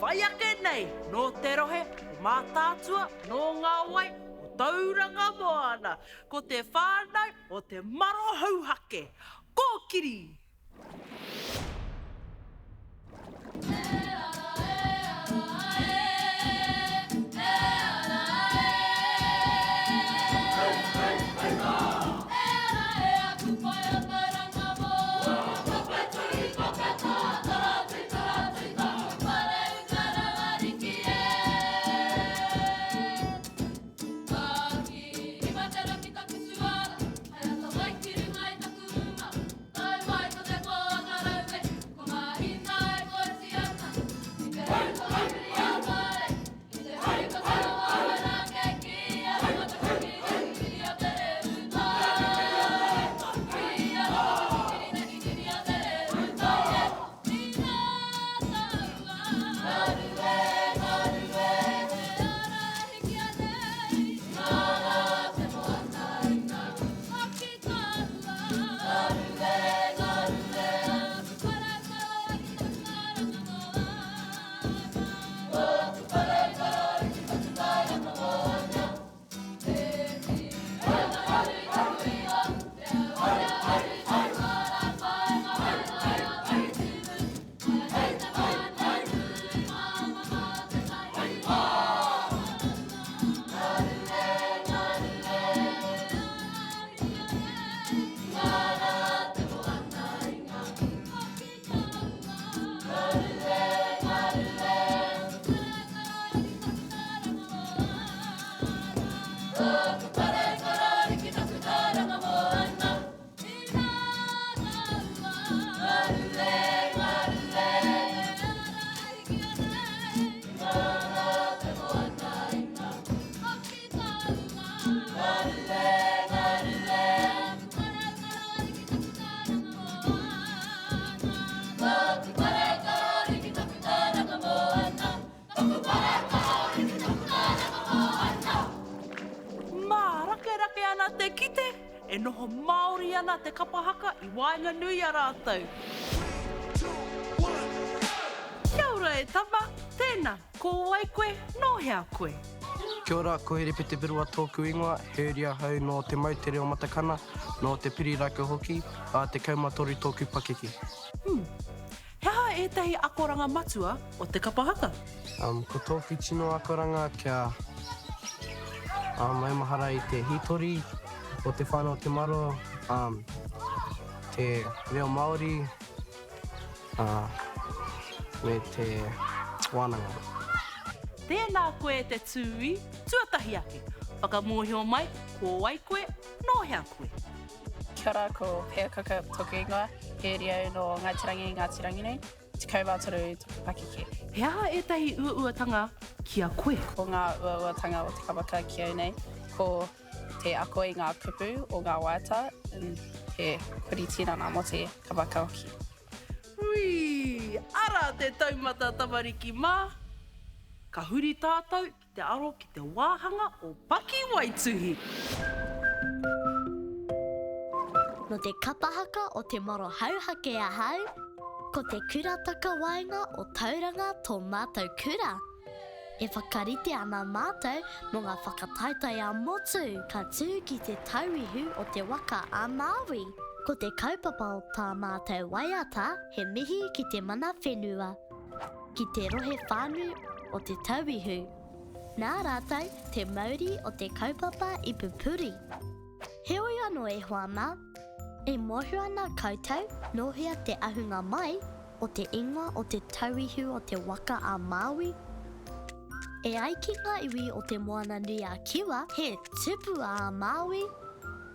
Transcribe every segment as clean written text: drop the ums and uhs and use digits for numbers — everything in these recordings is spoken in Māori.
whai ake nei, no te rohe, o mātātua, no ngā wai, o tauranga moana, ko te whānau o te Maro Hauhake. Kōkiri! Te kite, e noho Māori ana te kapahaka I waenga nui a rātou. Kia ora e tama, tēnā, ko wai koe, no hea koe. Kia ora, ko he repete birua tōku ingoa, he ria hau no te mautere o matakana, no te piriraka hoki, a te kaumatori tōku pakeke. Hea ētahi akoranga matua o te kapahaka? Ko tōku tino akoranga kia mai mahara I te hitori, o te whānau Te Maro, te reo Māori, me te wānanga. Tēnā koe te tūi, tuatahi ake. Whakamohio mai, ko wai koe, no hea koe. Kia ora, ko Pea Kaka tōku ingoa, he ria no Ngātirangi nei, te kaumātoru tōku pakeke. Hea ētahi uautanga kia koe. Ko ngā uautanga o te kapaka ki au nei, ko te ako I ngā kupu o ngā waiata, he kuri tinana mo te kapaka hoki. Ui, ara te taumata tamariki mā. Ka huri tātou ki te aro ki te wāhanga o Paki Waituhi. No te kapahaka o te Maro Hauhake a hau, ko te kurataka waenga o tauranga tō mātou kura. E whakarite ana mātou mo ngā whakataitai a motu ka tū ki te tauihu o te waka a Māori. Ko te kaupapa o tā mātou waiata, he mihi ki te mana whenua. Ki te rohe whānu o te tauihu. Nā rātou, te mauri o te kaupapa I pupuri. Heoi anō e Hānau, e mohu ana koutou nohia te ahunga mai o te ingoa o te tauihu o te waka a Māori. E aikinga iwi o te moana nui a Kiwa, he tupu a Māori.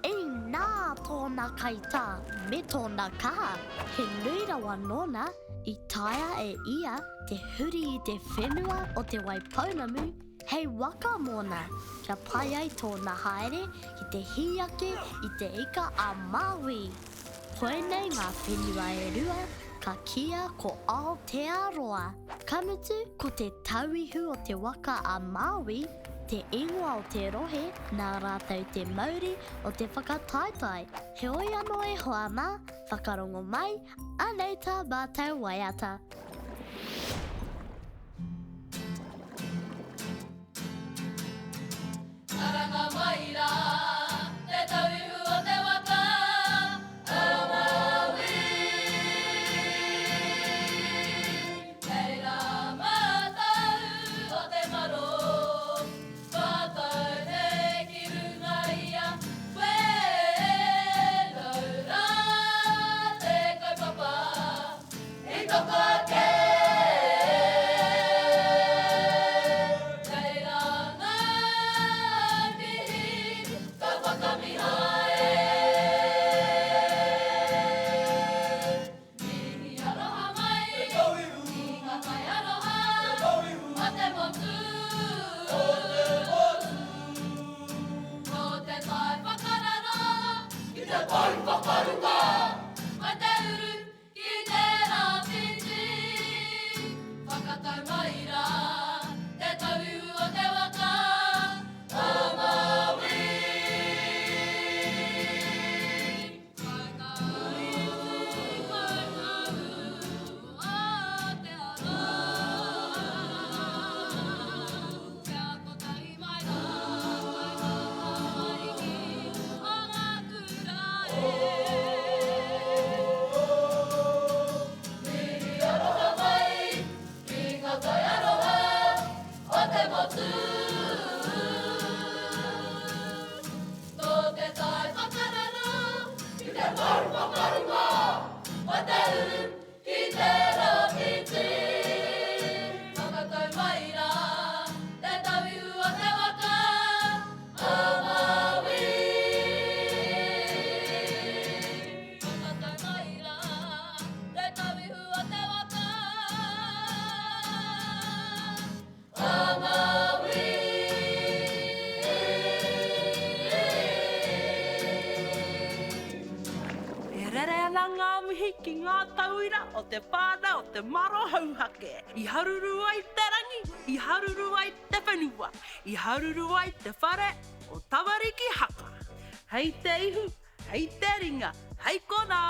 E nā tōna kaita me tōna kaha, he nui rawa nōna I taia e ia te huri I te whenua o te waipounamu, hei waka mōna, kia pai ai tōna haere ki te hiake I te ika a Māori. Koenei ngā whenua e rua, ka kia ko Aotearoa. Kamutu ko te tauihu o te waka a Māori, te ingoa o te rohe, nā rātou te mauri o te whakataitai. Heoi anō e Hānau, whakarongo mai, anei tā mātou waiata. Ki ngā tauira o te whānau o te Maro Hauhake. I haruru ai te rangi, I haruru ai te whenua, I haruru ai te whare o Tamariki Haka. Hei te ihu, hei te ringa, hei kona!